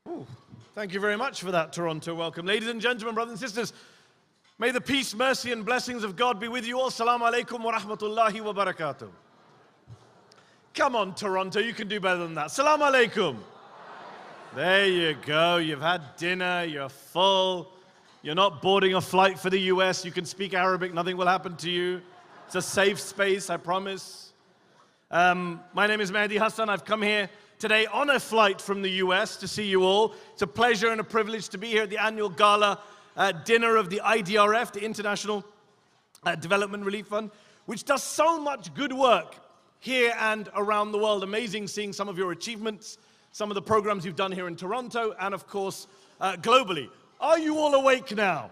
Ooh, thank you very much for that, Toronto welcome. Ladies and gentlemen, brothers and sisters, may the peace, mercy, and blessings of God be with you all. Assalamu alaikum wa rahmatullahi wa barakatuh. Come on, Toronto, you can do better than that. Assalamu alaikum. There you go. You've had dinner, you're full. You're not boarding a flight for the US. You can speak Arabic, nothing will happen to you. It's a safe space, I promise. My name is Mehdi Hassan. I've come here today on a flight from the US to see you all. It's a pleasure and a privilege to be here at the annual gala dinner of the IDRF, the International Development Relief Fund, which does so much good work here and around the world. Amazing seeing some of your achievements, some of the programs you've done here in Toronto, and of course, globally. Are you all awake now?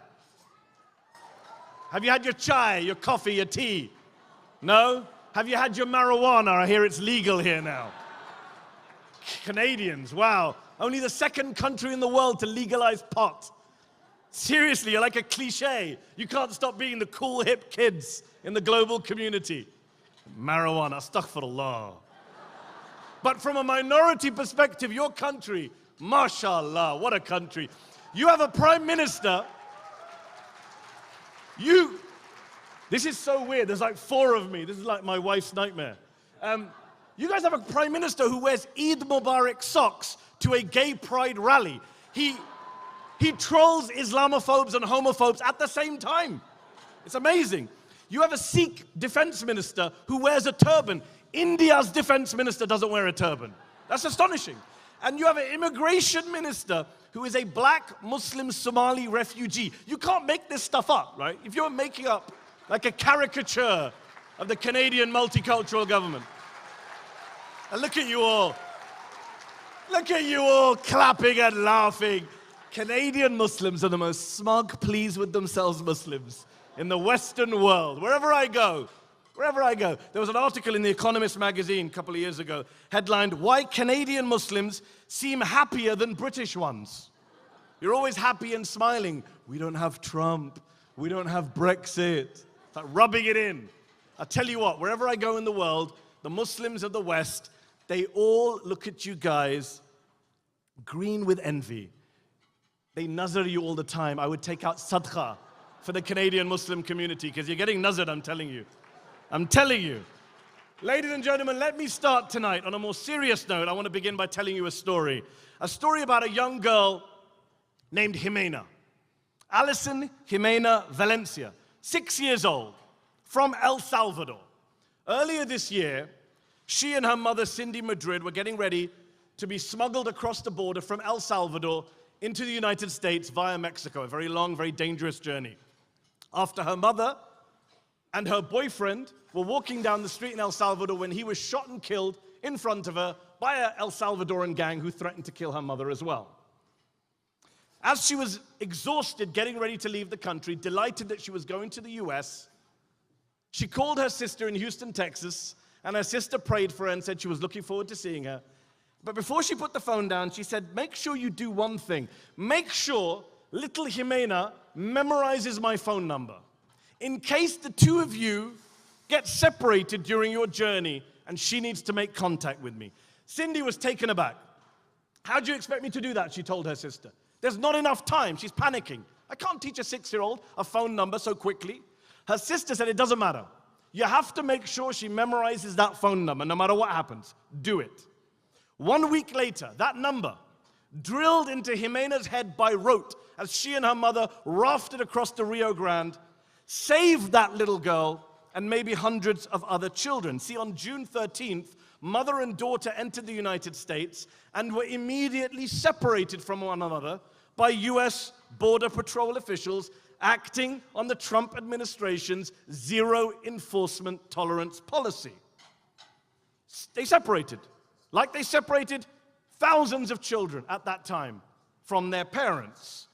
Have you had your chai, your coffee, your tea? No? Have you had your marijuana? I hear it's legal here now. Canadians, wow. Only the second country in the world to legalize pot. Seriously, you're like a cliche. You can't stop being the cool, hip kids in the global community. Marijuana, astaghfirullah. But from a minority perspective, your country, mashallah, what a country. You have a prime minister. This is so weird. There's like 4 of me. This is like my wife's nightmare. You guys have a prime minister who wears Eid Mubarak socks to a gay pride rally. He trolls Islamophobes and homophobes at the same time. It's amazing. You have a Sikh defense minister who wears a turban. India's defense minister doesn't wear a turban. That's astonishing. And you have an immigration minister who is a black Muslim Somali refugee. You can't make this stuff up, right? If you're making up like a caricature of the Canadian multicultural government. And look at you all. Look at you all clapping and laughing. Canadian Muslims are the most smug, pleased with themselves Muslims in the Western world. Wherever I go. There was an article in The Economist magazine a couple of years ago, headlined, "Why Canadian Muslims Seem Happier Than British Ones." You're always happy and smiling. We don't have Trump. We don't have Brexit. It's like rubbing it in. I'll tell you what, wherever I go in the world, the Muslims of the West, they all look at you guys green with envy. They nazar you all the time. I would take out sadaqah for the Canadian Muslim community because you're getting nazared, I'm telling you. I'm telling you. Ladies and gentlemen, let me start tonight on a more serious note. I want to begin by telling you a story. A story about a young girl named Jimena. Alison Jimena Valencia, 6 years old, from El Salvador. Earlier this year, she and her mother, Cindy Madrid, were getting ready to be smuggled across the border from El Salvador into the United States via Mexico, a very long, very dangerous journey. After her mother and her boyfriend were walking down the street in El Salvador when he was shot and killed in front of her by an El Salvadoran gang who threatened to kill her mother as well. As she was exhausted, getting ready to leave the country, delighted that she was going to the US, she called her sister in Houston, Texas, and her sister prayed for her and said she was looking forward to seeing her. But before she put the phone down, she said, make sure you do one thing. Make sure little Jimena memorizes my phone number. In case the two of you get separated during your journey and she needs to make contact with me. Cindy was taken aback. How do you expect me to do that? She told her sister. There's not enough time. She's panicking. I can't teach a 6-year-old a phone number so quickly. Her sister said, it doesn't matter. You have to make sure she memorizes that phone number no matter what happens. Do it. 1 week later, that number drilled into Jimena's head by rote as she and her mother rafted across the Rio Grande, saved that little girl and maybe hundreds of other children. See, on June 13th, mother and daughter entered the United States and were immediately separated from one another by US Border Patrol officials acting on the Trump administration's zero enforcement tolerance policy. They separated, like they separated thousands of children at that time from their parents.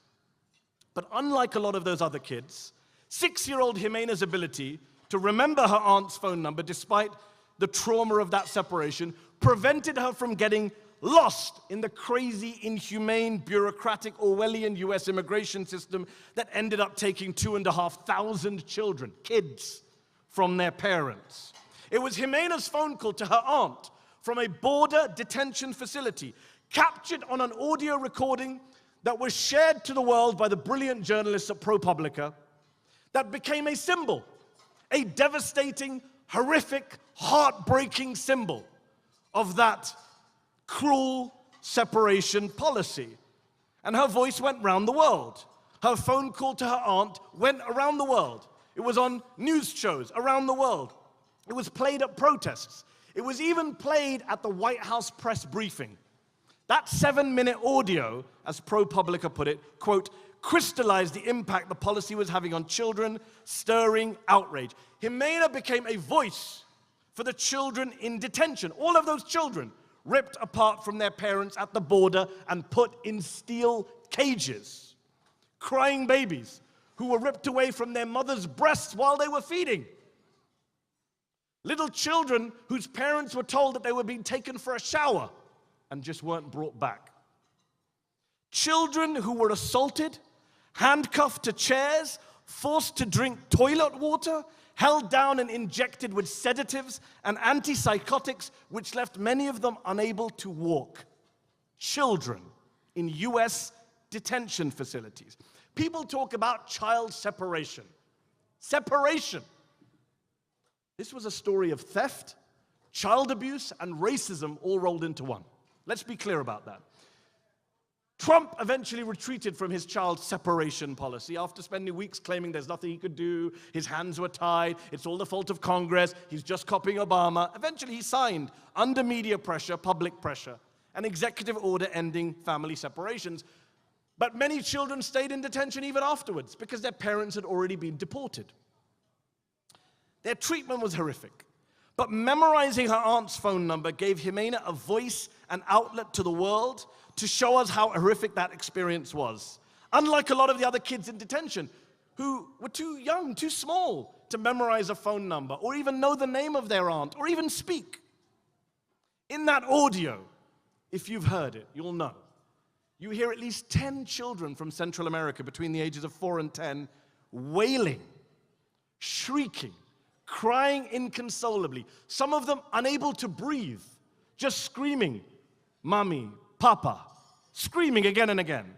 But unlike a lot of those other kids, 6-year-old Jimena's ability to remember her aunt's phone number, despite the trauma of that separation, prevented her from getting lost in the crazy, inhumane, bureaucratic, Orwellian US immigration system that ended up taking 2,500 children, kids, from their parents. It was Jimena's phone call to her aunt from a border detention facility, captured on an audio recording that was shared to the world by the brilliant journalists at ProPublica, that became a symbol, a devastating, horrific, heartbreaking symbol of that cruel separation policy. And her voice went round the world. Her phone call to her aunt went around the world. It was on news shows around the world. It was played at protests. It was even played at the White House press briefing. That 7-minute audio, as ProPublica put it, quote, crystallized the impact the policy was having on children, stirring outrage. Jimena became a voice for the children in detention. All of those children ripped apart from their parents at the border and put in steel cages. Crying babies who were ripped away from their mother's breasts while they were feeding. Little children whose parents were told that they were being taken for a shower and just weren't brought back. Children who were assaulted, handcuffed to chairs, forced to drink toilet water, held down and injected with sedatives and antipsychotics, which left many of them unable to walk. Children in US detention facilities. People talk about child separation. Separation. This was a story of theft, child abuse, and racism all rolled into one. Let's be clear about that. Trump eventually retreated from his child separation policy after spending weeks claiming there's nothing he could do, his hands were tied, it's all the fault of Congress, he's just copying Obama. Eventually he signed, under media pressure, public pressure, an executive order ending family separations. But many children stayed in detention even afterwards because their parents had already been deported. Their treatment was horrific. But memorizing her aunt's phone number gave Jimena a voice and outlet to the world to show us how horrific that experience was. Unlike a lot of the other kids in detention who were too young, too small to memorize a phone number or even know the name of their aunt or even speak. In that audio, if you've heard it, you'll know. You hear at least 10 children from Central America between the ages of 4 and 10 wailing, shrieking, crying inconsolably, some of them unable to breathe, just screaming, "Mommy, Papa," screaming again and again.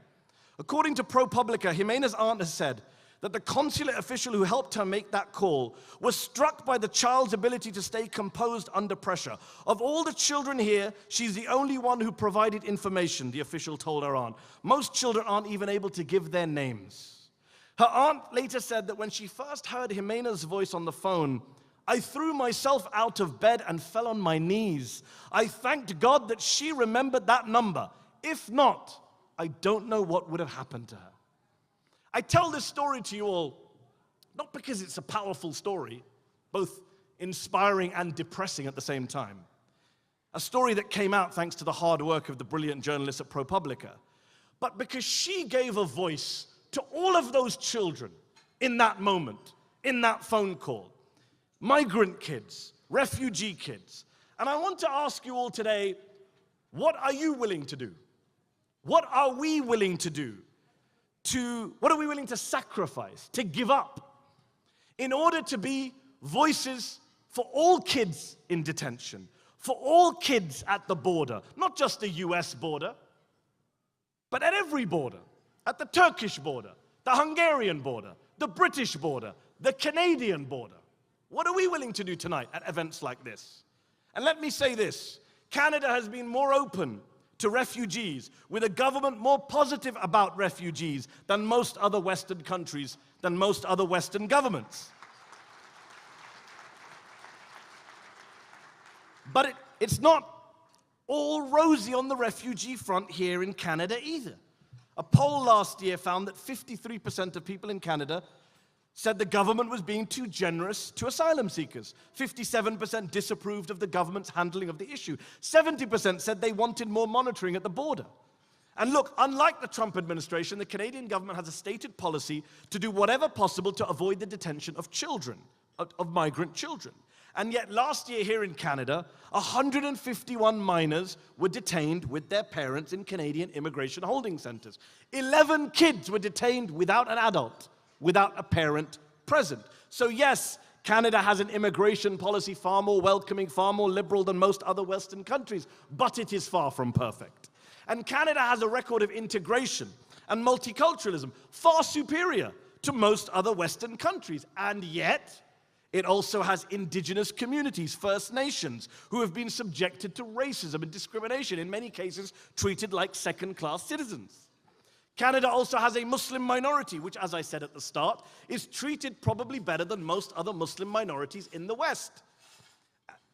According to ProPublica, Jimena's aunt has said that the consulate official who helped her make that call was struck by the child's ability to stay composed under pressure. Of all the children here, she's the only one who provided information, the official told her aunt. Most children aren't even able to give their names. Her aunt later said that when she first heard Jimena's voice on the phone, "I threw myself out of bed and fell on my knees. I thanked God that she remembered that number. If not, I don't know what would have happened to her." I tell this story to you all, not because it's a powerful story, both inspiring and depressing at the same time. A story that came out thanks to the hard work of the brilliant journalists at ProPublica, but because she gave a voice to all of those children in that moment, in that phone call. Migrant kids, refugee kids. And I want to ask you all today, what are you willing to do? What are we willing to do? What are we willing to sacrifice, to give up, in order to be voices for all kids in detention, for all kids at the border, not just the US border, but at every border, at the Turkish border, the Hungarian border, the British border, the Canadian border. What are we willing to do tonight at events like this? And let me say this, Canada has been more open to refugees, with a government more positive about refugees than most other Western countries, than most other Western governments. But it's not all rosy on the refugee front here in Canada either. A poll last year found that 53% of people in Canada said the government was being too generous to asylum seekers. 57% disapproved of the government's handling of the issue. 70% said they wanted more monitoring at the border. And look, unlike the Trump administration, the Canadian government has a stated policy to do whatever possible to avoid the detention of children, of migrant children. And yet last year here in Canada, 151 minors were detained with their parents in Canadian immigration holding centers. 11 kids were detained without an adult, without a parent present. So yes, Canada has an immigration policy far more welcoming, far more liberal than most other Western countries, but it is far from perfect. And Canada has a record of integration and multiculturalism far superior to most other Western countries. And yet, it also has indigenous communities, First Nations, who have been subjected to racism and discrimination, in many cases treated like second-class citizens. Canada also has a Muslim minority, which, as I said at the start, is treated probably better than most other Muslim minorities in the West.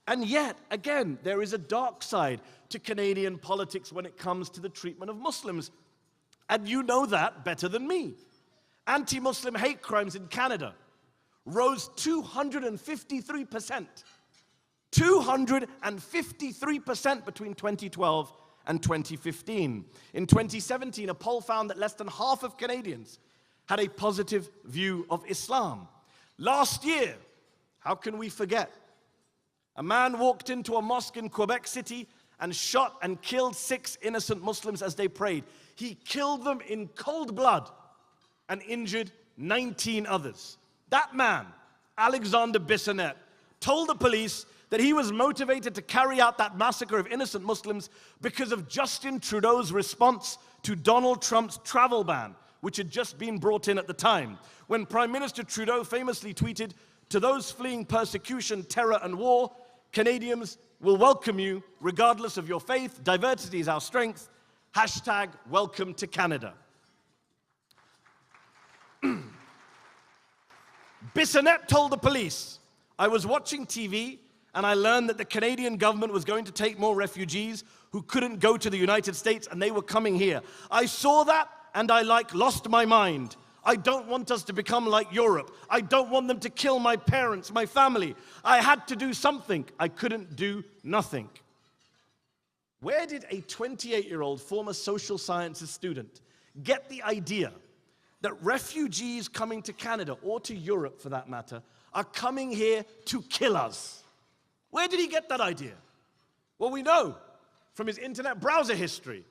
And yet, again, there is a dark side to Canadian politics when it comes to the treatment of Muslims. And you know that better than me. Anti-Muslim hate crimes in Canada rose 253%. 253% between 2012 and 2015. In 2017, a poll found that less than half of Canadians had a positive view of Islam. Last year, how can we forget? A man walked into a mosque in Quebec City and shot and killed 6 innocent Muslims as they prayed. He killed them in cold blood and injured 19 others. That man, Alexander Bissonnette, told the police that he was motivated to carry out that massacre of innocent Muslims because of Justin Trudeau's response to Donald Trump's travel ban, which had just been brought in at the time, when Prime Minister Trudeau famously tweeted, "To those fleeing persecution, terror, and war, Canadians will welcome you regardless of your faith. Diversity is our strength. Hashtag welcome to Canada." Bissonnette told the police, "I was watching TV and I learned that the Canadian government was going to take more refugees who couldn't go to the United States and they were coming here. I saw that and I lost my mind. I don't want us to become like Europe. I don't want them to kill my parents, my family. I had to do something. I couldn't do nothing." Where did a 28-year-old former social sciences student get the idea that refugees coming to Canada, or to Europe for that matter, are coming here to kill us? Where did he get that idea? Well, we know from his internet browser history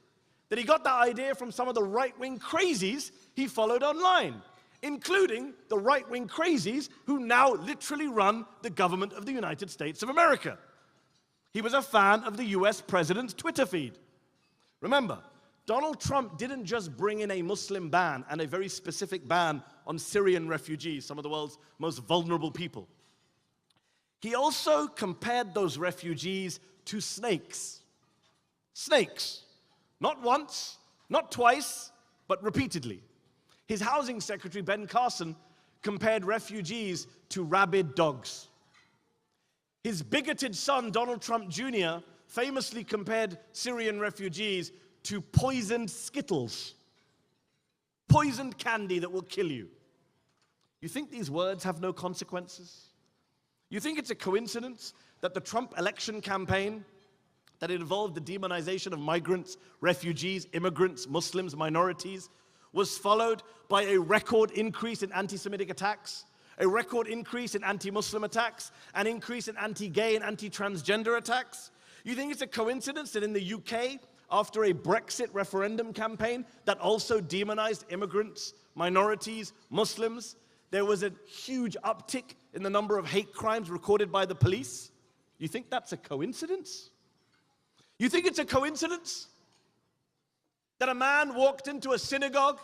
that he got that idea from some of the right-wing crazies he followed online, including the right-wing crazies who now literally run the government of the United States of America. He was a fan of the US president's Twitter feed. Remember, Donald Trump didn't just bring in a Muslim ban and a very specific ban on Syrian refugees, some of the world's most vulnerable people. He also compared those refugees to snakes. Snakes. Not once, not twice, but repeatedly. His housing secretary, Ben Carson, compared refugees to rabid dogs. His bigoted son, Donald Trump Jr., famously compared Syrian refugees to poisoned Skittles. Poisoned candy that will kill you. You think these words have no consequences? You think it's a coincidence that the Trump election campaign, that it involved the demonization of migrants, refugees, immigrants, Muslims, minorities, was followed by a record increase in anti-Semitic attacks, a record increase in anti-Muslim attacks, an increase in anti-gay and anti-transgender attacks? You think it's a coincidence that in the UK, after a Brexit referendum campaign that also demonized immigrants, minorities, Muslims, there was a huge uptick in the number of hate crimes recorded by the police? You think that's a coincidence? You think it's a coincidence that a man walked into a synagogue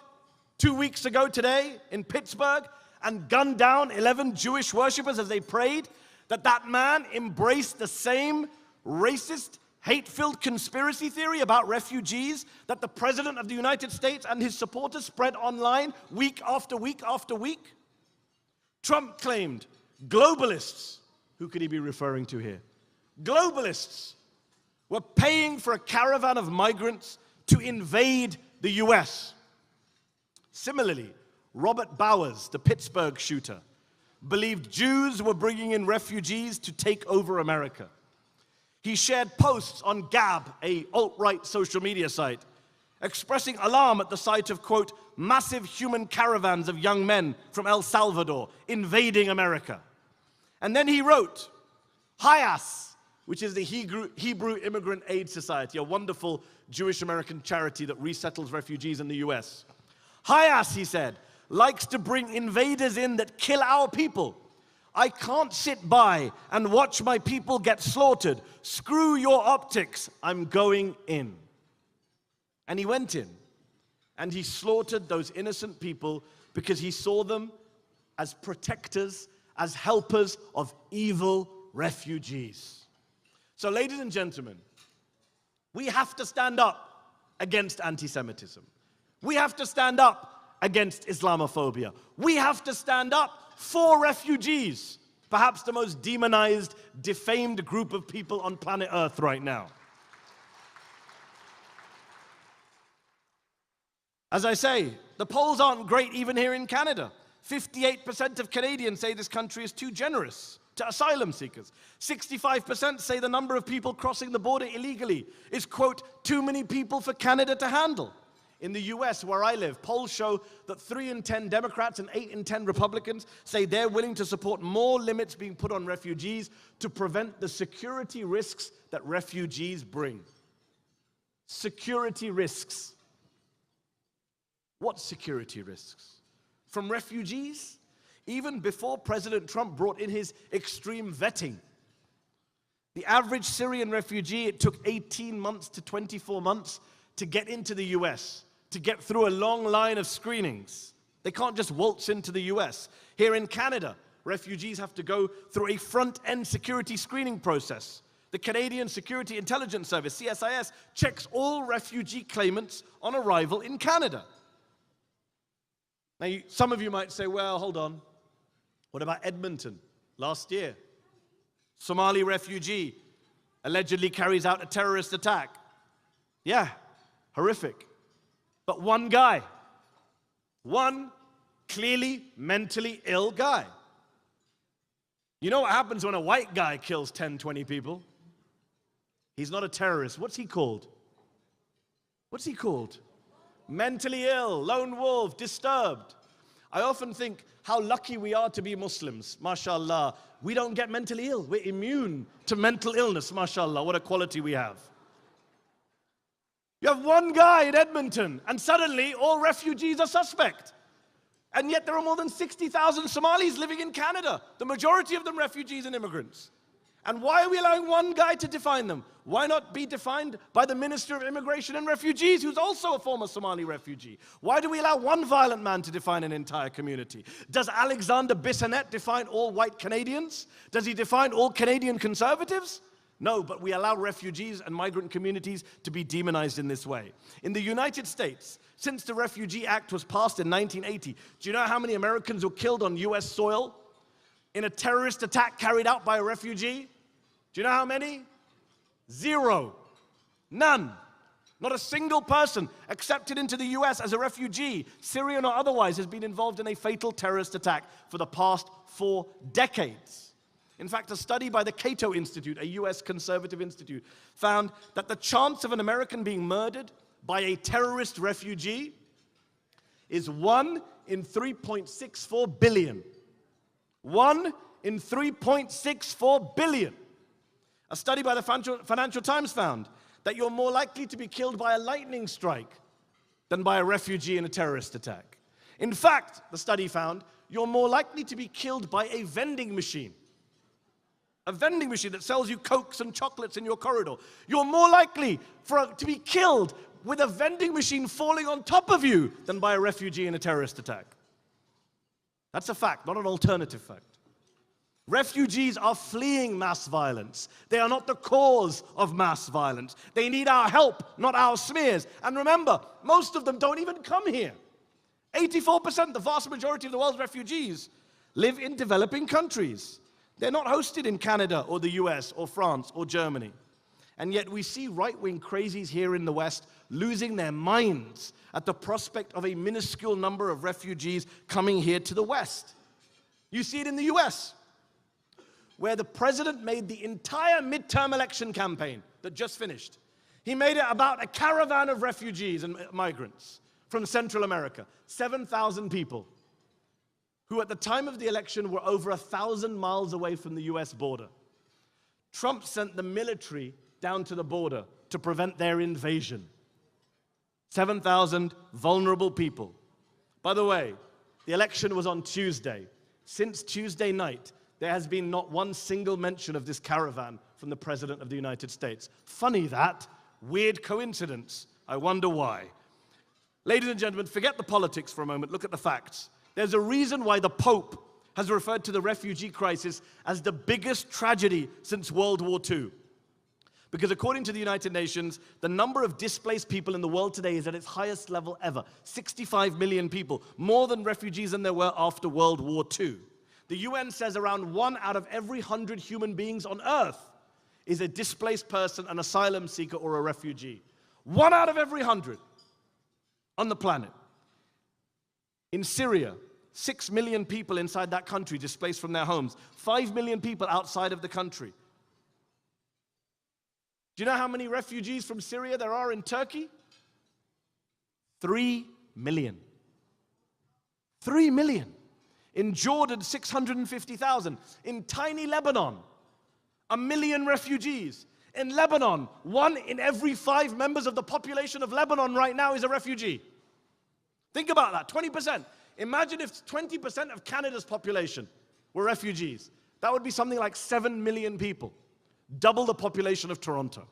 2 weeks ago today in Pittsburgh and gunned down 11 Jewish worshipers as they prayed, that man embraced the same racist, hate-filled conspiracy theory about refugees that the President of the United States and his supporters spread online week after week after week? Trump claimed globalists, who could he be referring to here? Globalists were paying for a caravan of migrants to invade the US. Similarly, Robert Bowers, the Pittsburgh shooter, believed Jews were bringing in refugees to take over America. He shared posts on Gab, a alt-right social media site, expressing alarm at the sight of, quote, massive human caravans of young men from El Salvador invading America. And then he wrote, HIAS, which is the Hebrew Immigrant Aid Society, a wonderful Jewish-American charity that resettles refugees in the US. HIAS, he said, likes to bring invaders in that kill our people. I can't sit by and watch my people get slaughtered. Screw your optics, I'm going in. And he went in and he slaughtered those innocent people because he saw them as protectors, as helpers of evil refugees. So, ladies and gentlemen, we have to stand up against anti-Semitism. We have to stand up against Islamophobia. We have to stand up for refugees, perhaps the most demonized, defamed group of people on planet Earth right now. As I say, the polls aren't great even here in Canada. 58% of Canadians say this country is too generous to asylum seekers. 65% say the number of people crossing the border illegally is, quote, too many people for Canada to handle. In the US, where I live, polls show that 3 in 10 Democrats and 8 in 10 Republicans say they're willing to support more limits being put on refugees to prevent the security risks that refugees bring. Security risks. What security risks? From refugees? Even before President Trump brought in his extreme vetting. The average Syrian refugee, it took 18 months to 24 months to get into the US, to get through a long line of screenings. They can't just waltz into the US. Here in Canada, refugees have to go through a front-end security screening process. The Canadian Security Intelligence Service, CSIS, checks all refugee claimants on arrival in Canada. Now, some of you might say, well, hold on. What about Edmonton last year? Somali refugee allegedly carries out a terrorist attack. Yeah, horrific. But one guy, one clearly mentally ill guy. You know what happens when a white guy kills 10, 20 people? He's not a terrorist. What's he called? What's he called? Mentally ill, lone wolf, disturbed. I often think how lucky we are to be Muslims, mashallah. We don't get mentally ill. We're immune to mental illness, mashallah. What a quality we have. You have one guy in Edmonton, and suddenly all refugees are suspect. And yet there are more than 60,000 Somalis living in Canada, the majority of them refugees and immigrants. And why are we allowing one guy to define them? Why not be defined by the Minister of Immigration and Refugees, who's also a former Somali refugee? Why do we allow one violent man to define an entire community? Does Alexander Bissonnette define all white Canadians? Does he define all Canadian conservatives? No, but we allow refugees and migrant communities to be demonized in this way. In the United States, since the Refugee Act was passed in 1980, do you know how many Americans were killed on US soil in a terrorist attack carried out by a refugee? Do you know how many? 0. None. Not a single person accepted into the US as a refugee, Syrian or otherwise, has been involved in a fatal terrorist attack for the past 4 decades. In fact, a study by the Cato Institute, a US conservative institute, found that the chance of an American being murdered by a terrorist refugee is 1 in 3.64 billion. 1 in 3.64 billion. A study by the Financial Times found that you're more likely to be killed by a lightning strike than by a refugee in a terrorist attack. In fact, the study found you're more likely to be killed by a vending machine. A vending machine that sells you Cokes and chocolates in your corridor. You're more likely to be killed with a vending machine falling on top of you than by a refugee in a terrorist attack. That's a fact, not an alternative fact. Refugees are fleeing mass violence. They are not the cause of mass violence. They need our help, not our smears. And remember, most of them don't even come here. 84%, the vast majority of the world's refugees, live in developing countries. They're not hosted in Canada or the US or France or Germany. And yet we see right-wing crazies here in the West losing their minds at the prospect of a minuscule number of refugees coming here to the West. You see it in the US, where the president made the entire midterm election campaign that just finished. He made it about a caravan of refugees and migrants from Central America, 7,000 people, who at the time of the election were over 1,000 miles away from the US border. Trump sent the military down to the border to prevent their invasion. 7,000 vulnerable people. By the way, the election was on Tuesday. Since Tuesday night, there has been not one single mention of this caravan from the President of the United States. Funny that, weird coincidence. I wonder why. Ladies and gentlemen, forget the politics for a moment, look at the facts. There's a reason why the Pope has referred to the refugee crisis as the biggest tragedy since World War II. Because according to the United Nations, the number of displaced people in the world today is at its highest level ever. 65 million people, more than refugees than there were after World War II. The UN says around 1 out of every 100 human beings on Earth is a displaced person, an asylum seeker, or a refugee. 1 out of every 100 on the planet. In Syria, 6 million people inside that country displaced from their homes. 5 million people outside of the country. Do you know how many refugees from Syria there are in Turkey? 3 million. 3 million. In Jordan, 650,000. In tiny Lebanon, 1 million refugees. In Lebanon, 1 in every 5 members of the population of Lebanon right now is a refugee. Think about that, 20%. Imagine if 20% of Canada's population were refugees. That would be something like 7 million people. Double the population of Toronto.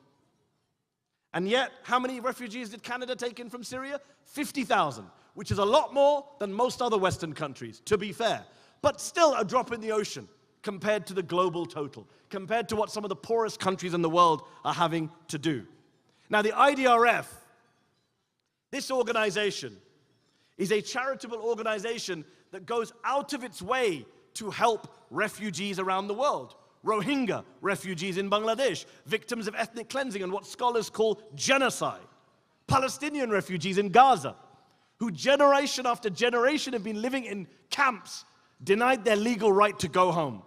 And yet, how many refugees did Canada take in from Syria? 50,000, which is a lot more than most other Western countries, to be fair. But still a drop in the ocean compared to the global total, compared to what some of the poorest countries in the world are having to do. Now, the IDRF, this organization, is a charitable organization that goes out of its way to help refugees around the world. Rohingya refugees in Bangladesh, victims of ethnic cleansing and what scholars call genocide. Palestinian refugees in Gaza, who generation after generation have been living in camps, denied their legal right to go home.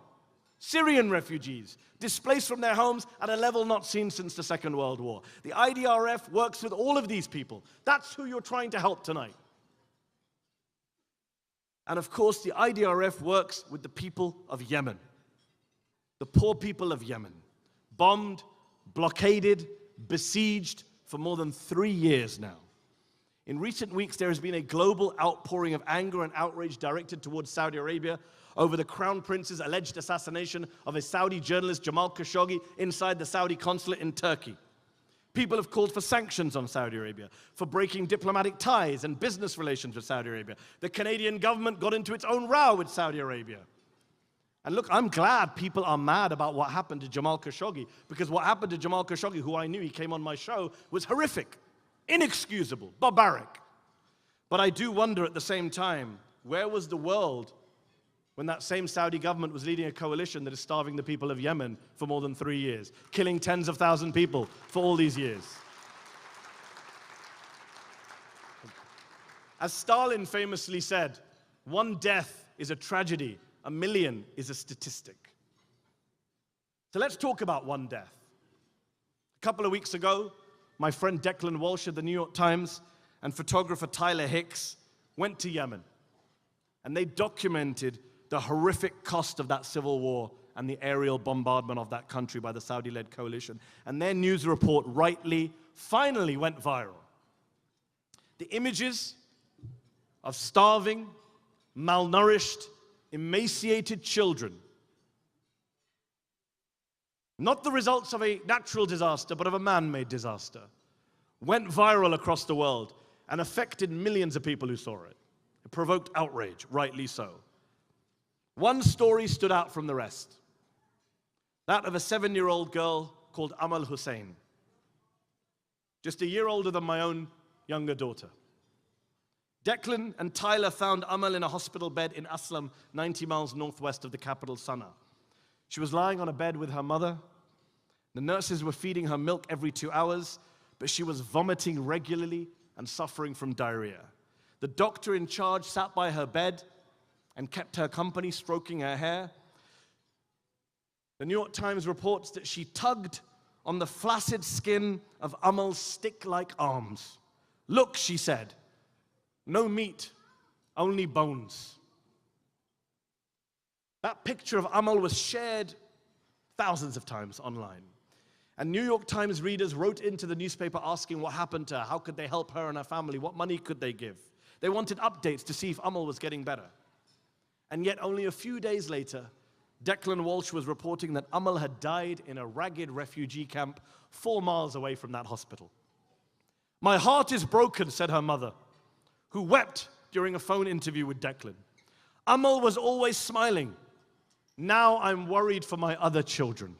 Syrian refugees, displaced from their homes at a level not seen since the Second World War. The IDRF works with all of these people. That's who you're trying to help tonight. And of course, the IDRF works with the people of Yemen. The poor people of Yemen, bombed, blockaded, besieged for more than 3 years now. In recent weeks, there has been a global outpouring of anger and outrage directed towards Saudi Arabia over the Crown Prince's alleged assassination of a Saudi journalist, Jamal Khashoggi, inside the Saudi consulate in Turkey. People have called for sanctions on Saudi Arabia, for breaking diplomatic ties and business relations with Saudi Arabia. The Canadian government got into its own row with Saudi Arabia. And look, I'm glad people are mad about what happened to Jamal Khashoggi, because what happened to Jamal Khashoggi, who I knew, he came on my show, was horrific, inexcusable, barbaric. But I do wonder at the same time, where was the world when that same Saudi government was leading a coalition that is starving the people of Yemen for more than 3 years, killing tens of thousands of people for all these years? As Stalin famously said, 1 death is a tragedy, 1 million is a statistic. So let's talk about 1 death. A couple of weeks ago, my friend Declan Walsh of the New York Times and photographer Tyler Hicks went to Yemen, and they documented the horrific cost of that civil war and the aerial bombardment of that country by the Saudi-led coalition. And their news report rightly, finally went viral. The images of starving, malnourished, emaciated children, not the results of a natural disaster, but of a man-made disaster, went viral across the world and affected millions of people who saw it. It provoked outrage, rightly so. One story stood out from the rest, that of a 7-year-old girl called Amal Hussein, just a year older than my own younger daughter. Declan and Tyler found Amal in a hospital bed in Aslam, 90 miles northwest of the capital, Sana'a. She was lying on a bed with her mother. The nurses were feeding her milk every 2 hours, but she was vomiting regularly and suffering from diarrhea. The doctor in charge sat by her bed and kept her company, stroking her hair. The New York Times reports that she tugged on the flaccid skin of Amal's stick-like arms. "Look," she said, "no meat, only bones." That picture of Amal was shared thousands of times online. And New York Times readers wrote into the newspaper asking what happened to her, how could they help her and her family, what money could they give. They wanted updates to see if Amal was getting better. And yet only a few days later, Declan Walsh was reporting that Amal had died in a ragged refugee camp 4 miles away from that hospital. My heart is broken, said her mother, who wept during a phone interview with Declan. Amal was always smiling. Now I'm worried for my other children.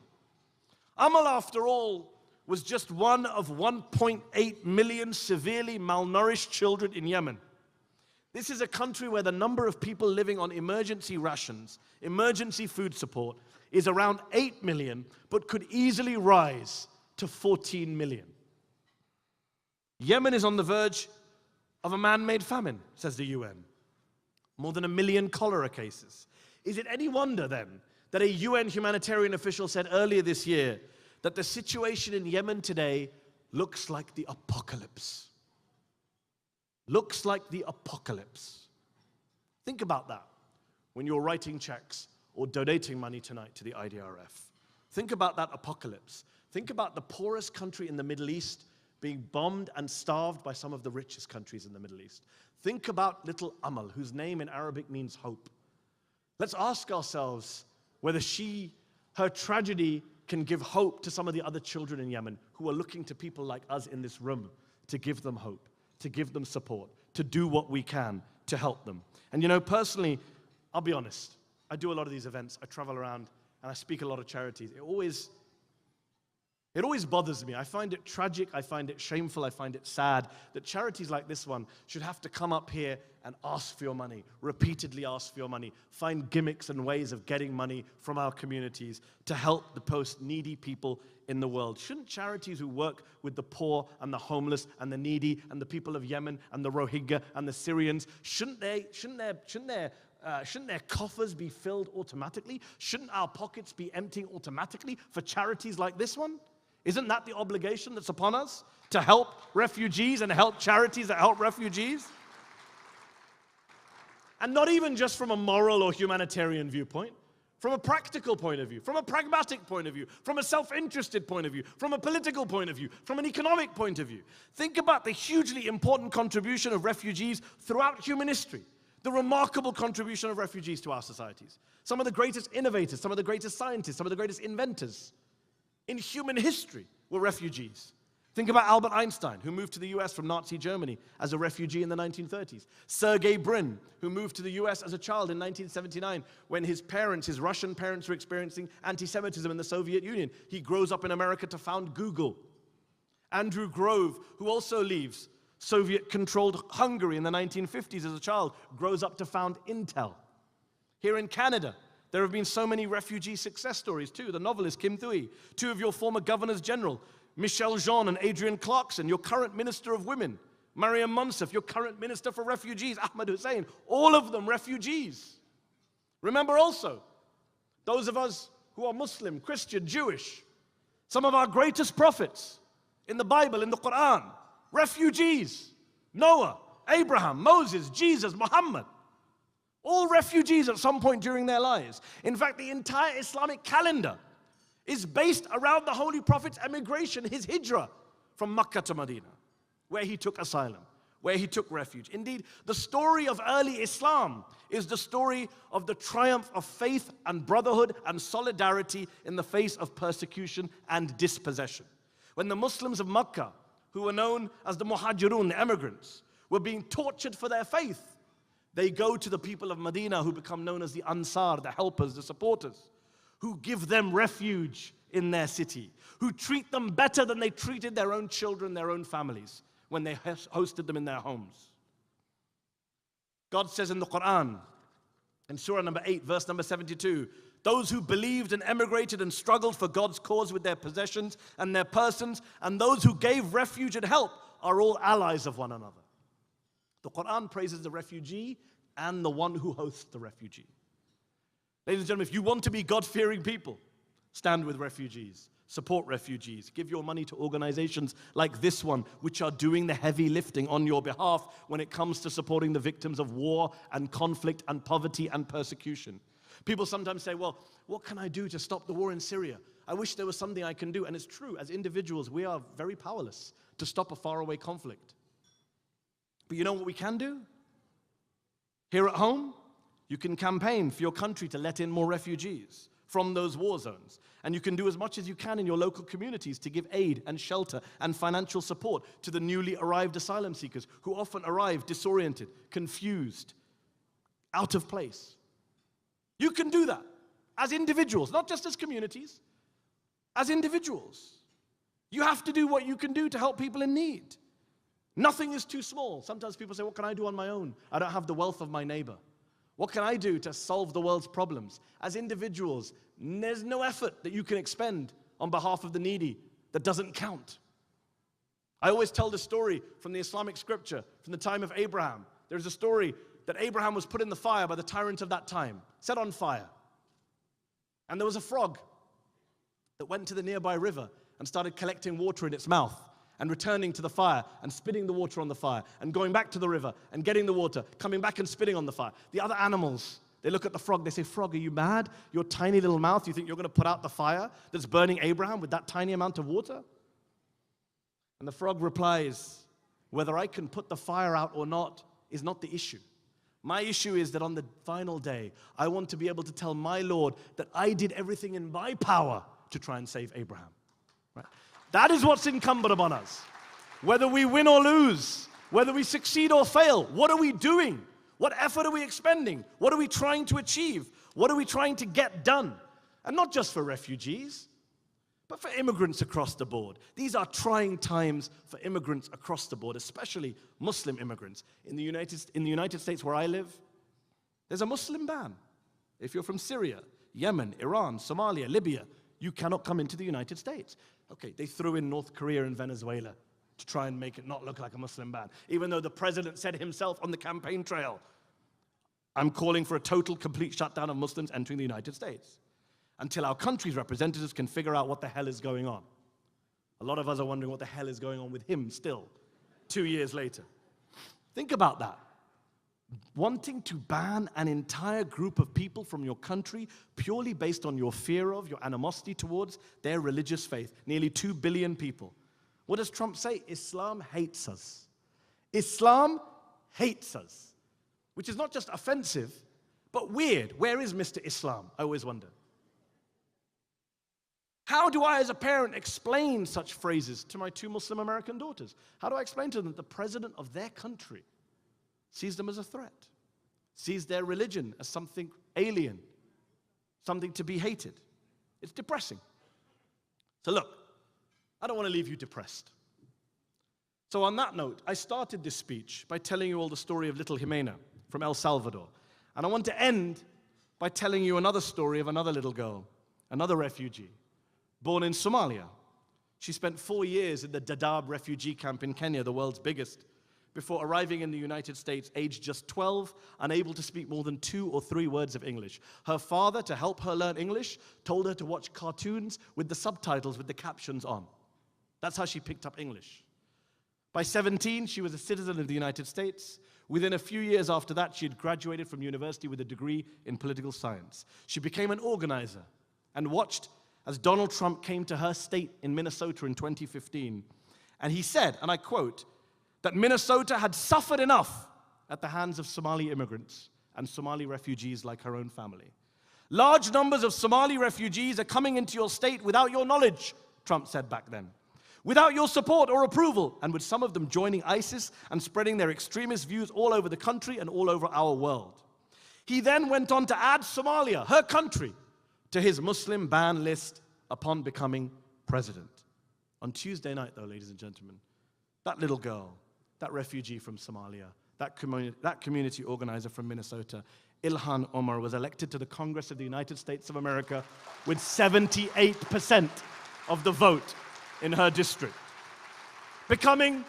Amal, after all, was just one of 1.8 million severely malnourished children in Yemen. This is a country where the number of people living on emergency rations, emergency food support, is around 8 million, but could easily rise to 14 million. Yemen is on the verge of a man-made famine, says the UN. More than 1 million cholera cases. Is it any wonder then that a UN humanitarian official said earlier this year that the situation in Yemen today looks like the apocalypse? Looks like the apocalypse. Think about that when you're writing checks or donating money tonight to the IDRF. Think about that apocalypse. Think about the poorest country in the Middle East being bombed and starved by some of the richest countries in the Middle East. Think about little Amal, whose name in Arabic means hope. Let's ask ourselves whether her tragedy can give hope to some of the other children in Yemen who are looking to people like us in this room to give them hope, to give them support, to do what we can to help them. And you know, personally, I'll be honest, I do a lot of these events, I travel around, and I speak at a lot of charities. It always bothers me. I find it tragic, I find it shameful, I find it sad that charities like this one should have to come up here and ask for your money, repeatedly ask for your money, find gimmicks and ways of getting money from our communities to help the most needy people in the world. Shouldn't charities who work with the poor and the homeless and the needy and the people of Yemen and the Rohingya and the Syrians, shouldn't their coffers be filled automatically? Shouldn't our pockets be emptying automatically for charities like this one? Isn't that the obligation that's upon us? To help refugees and help charities that help refugees? And not even just from a moral or humanitarian viewpoint, from a practical point of view, from a pragmatic point of view, from a self-interested point of view, from a political point of view, from an economic point of view. Think about the hugely important contribution of refugees throughout human history. The remarkable contribution of refugees to our societies. Some of the greatest innovators, some of the greatest scientists, some of the greatest inventors in human history were refugees. Think about Albert Einstein, who moved to the US from Nazi Germany as a refugee in the 1930s. Sergey Brin, who moved to the US as a child in 1979 when his Russian parents, were experiencing anti-Semitism in the Soviet Union. He grows up in America to found Google. Andrew Grove, who also leaves Soviet-controlled Hungary in the 1950s as a child, grows up to found Intel. Here in Canada, there have been so many refugee success stories too. The novelist Kim Thuy, two of your former governors general, Michelle Jean and Adrienne Clarkson, your current Minister of Women, Mariam Monsef, your current Minister for Refugees, Ahmed Hussein, all of them refugees. Remember also, those of us who are Muslim, Christian, Jewish, some of our greatest prophets in the Bible, in the Quran, refugees. Noah, Abraham, Moses, Jesus, Muhammad. All refugees at some point during their lives. In fact, the entire Islamic calendar is based around the Holy Prophet's emigration, his hijrah from Mecca to Medina, where he took asylum, where he took refuge. Indeed, the story of early Islam is the story of the triumph of faith and brotherhood and solidarity in the face of persecution and dispossession. When the Muslims of Mecca, who were known as the Muhajirun, the emigrants, were being tortured for their faith, they go to the people of Medina who become known as the Ansar, the helpers, the supporters, who give them refuge in their city, who treat them better than they treated their own children, their own families, when they hosted them in their homes. God says in the Quran, in Surah number 8, verse number 72, those who believed and emigrated and struggled for God's cause with their possessions and their persons, and those who gave refuge and help are all allies of one another. The Quran praises the refugee and the one who hosts the refugee. Ladies and gentlemen, if you want to be God-fearing people, stand with refugees, support refugees, give your money to organizations like this one, which are doing the heavy lifting on your behalf when it comes to supporting the victims of war and conflict and poverty and persecution. People sometimes say, well, what can I do to stop the war in Syria? I wish there was something I can do. And it's true, as individuals, we are very powerless to stop a faraway conflict. But you know what we can do? Here at home, you can campaign for your country to let in more refugees. from those war zones. And you can do as much as you can in your local communities to give aid and shelter and financial support to the newly arrived asylum seekers who often arrive disoriented, confused, out of place. You can do that as individuals, not just as communities, as individuals. You have to do what you can do to help people in need. Nothing is too small. Sometimes people say, what can I do on my own? I don't have the wealth of my neighbor. What can I do to solve the world's problems? As individuals, there's no effort that you can expend on behalf of the needy that doesn't count. I always tell the story from the Islamic scripture, from the time of Abraham. There's a story that Abraham was put in the fire by the tyrant of that time, set on fire. And there was a frog that went to the nearby river and started collecting water in its mouth and returning to the fire and spitting the water on the fire and going back to the river and getting the water, coming back and spitting on the fire. The other animals, they look at the frog, they say, "Frog, are you mad? Your tiny little mouth, you think you're going to put out the fire that's burning Abraham with that tiny amount of water?" And the frog replies, "Whether I can put the fire out or not is not the issue. My issue is that on the final day, I want to be able to tell my Lord that I did everything in my power to try and save Abraham." Right? That is what's incumbent upon us. Whether we win or lose, whether we succeed or fail, what are we doing? What effort are we expending? What are we trying to achieve? What are we trying to get done? And not just for refugees, but for immigrants across the board. These are trying times for immigrants across the board, especially Muslim immigrants. In the United States where I live, there's a Muslim ban. If you're from Syria, Yemen, Iran, Somalia, Libya, you cannot come into the United States. Okay, they threw in North Korea and Venezuela to try and make it not look like a Muslim ban, even though the president said himself on the campaign trail, "I'm calling for a total, complete shutdown of Muslims entering the United States until our country's representatives can figure out what the hell is going on." A lot of us are wondering what the hell is going on with him still, 2 years later. Think about that. Wanting to ban an entire group of people from your country purely based on your fear of, your animosity towards their religious faith. Nearly 2 billion people. What does Trump say? Islam hates us. Islam hates us. Which is not just offensive, but weird. Where is Mr. Islam? I always wonder. How do I, as a parent, explain such phrases to my 2 Muslim American daughters? How do I explain to them that the president of their country sees them as a threat, sees their religion as something alien, something to be hated? It's depressing. So look, I don't want to leave you depressed. So on that note, I started this speech by telling you all the story of little Jimena from El Salvador. And I want to end by telling you another story of another little girl, another refugee, born in Somalia. She spent 4 years in the Dadaab refugee camp in Kenya, the world's biggest, before arriving in the United States, aged just 12, unable to speak more than 2 or 3 words of English. Her father, to help her learn English, told her to watch cartoons with the subtitles with the captions on. That's how she picked up English. By 17, she was a citizen of the United States. Within a few years after that, she had graduated from university with a degree in political science. She became an organizer and watched as Donald Trump came to her state in Minnesota in 2015. And he said, and I quote, that Minnesota had suffered enough at the hands of Somali immigrants and Somali refugees like her own family. "Large numbers of Somali refugees are coming into your state without your knowledge," Trump said back then, "without your support or approval, and with some of them joining ISIS and spreading their extremist views all over the country and all over our world." He then went on to add Somalia, her country, to his Muslim ban list upon becoming president. On Tuesday night, though, ladies and gentlemen, that little girl, that refugee from Somalia, that community organizer from Minnesota, Ilhan Omar, was elected to the Congress of the United States of America with 78% of the vote in her district. Becoming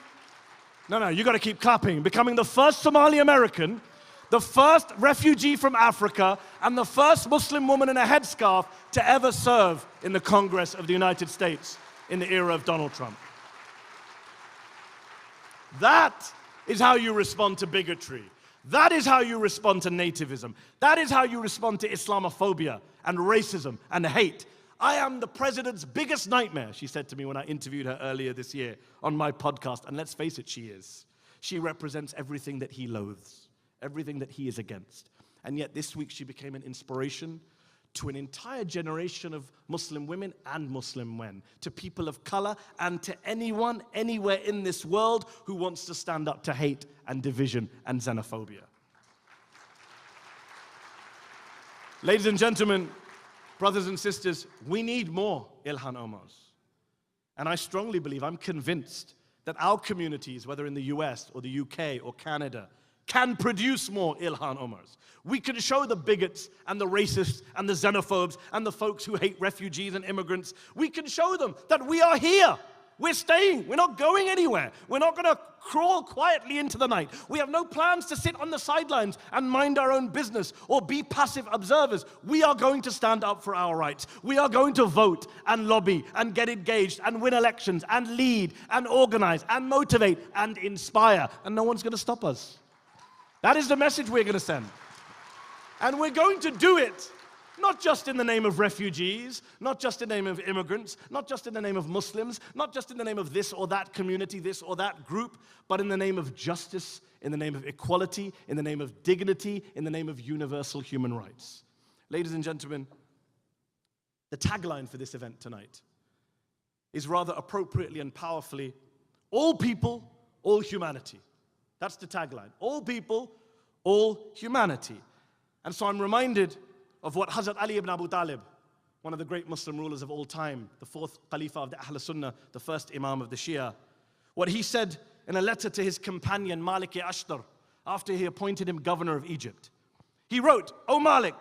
the first Somali American, the first refugee from Africa, and the first Muslim woman in a headscarf to ever serve in the Congress of the United States in the era of Donald Trump. That is how you respond to bigotry. That is how you respond to nativism. That is how you respond to Islamophobia and racism and hate. "I am the president's biggest nightmare," she said to me when I interviewed her earlier this year on my podcast. And let's face it, she is. She represents everything that he loathes, everything that he is against. And yet this week she became an inspiration to an entire generation of Muslim women and Muslim men, to people of color, and to anyone, anywhere in this world who wants to stand up to hate and division and xenophobia. Ladies and gentlemen, brothers and sisters, we need more Ilhan Omars. And I strongly believe, I'm convinced, that our communities, whether in the US or the UK or Canada, can produce more Ilhan Omars. We can show the bigots and the racists and the xenophobes and the folks who hate refugees and immigrants, we can show them that we are here. We're staying. We're not going anywhere. We're not going to crawl quietly into the night. We have no plans to sit on the sidelines and mind our own business or be passive observers. We are going to stand up for our rights. We are going to vote and lobby and get engaged and win elections and lead and organize and motivate and inspire. And no one's going to stop us. That is the message we're going to send. And we're going to do it not just in the name of refugees, not just in the name of immigrants, not just in the name of Muslims, not just in the name of this or that community, this or that group, but in the name of justice, in the name of equality, in the name of dignity, in the name of universal human rights. Ladies and gentlemen, the tagline for this event tonight is rather appropriately and powerfully, all people, all humanity. That's the tagline. All people, all humanity. And so I'm reminded of what Hazrat Ali ibn Abu Talib, one of the great Muslim rulers of all time, the fourth Khalifa of the Ahl Sunnah, the first Imam of the Shia, what he said in a letter to his companion Malik-i-Ashtar after he appointed him governor of Egypt. He wrote, "O Malik,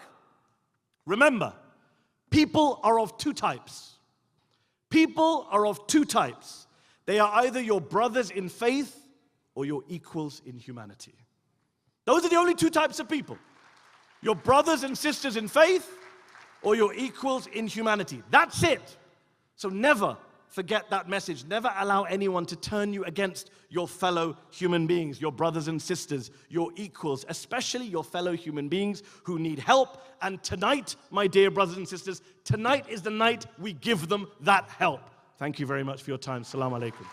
remember, people are of two types. People are of two types. They are either your brothers in faith or your equals in humanity." Those are the only two types of people. Your brothers and sisters in faith or your equals in humanity. That's it. So never forget that message. Never allow anyone to turn you against your fellow human beings, your brothers and sisters, your equals, especially your fellow human beings who need help. And tonight, my dear brothers and sisters, tonight is the night we give them that help. Thank you very much for your time. Assalamu alaikum.